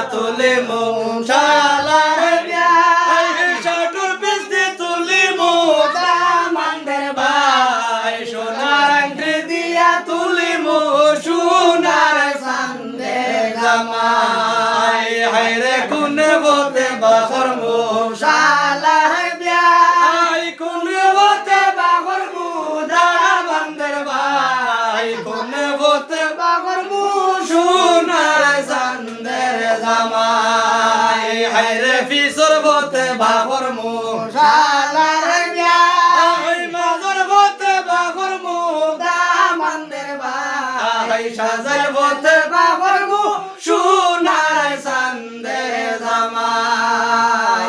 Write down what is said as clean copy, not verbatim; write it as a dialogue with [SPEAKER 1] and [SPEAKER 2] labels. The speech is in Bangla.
[SPEAKER 1] তুলি শালার বিয়া শাটুর পিস্তি তুলি দামানদের ভাই সোনার আংটি দিয়া তুলি সোনার চান্দে জামাই হায়রে কোনে বতে বাখর শালার বিয়া কোনে বতে বাখর দামানদের ভাই কোনে বতে বাখর সোনার চান্দের জামাই হায়রে ফিসর বতে বাখর শালার বিয়া মাজর বতে বাখর দামানদের ভাই সাজার বতে বাখর সোনার চান্দের জামাই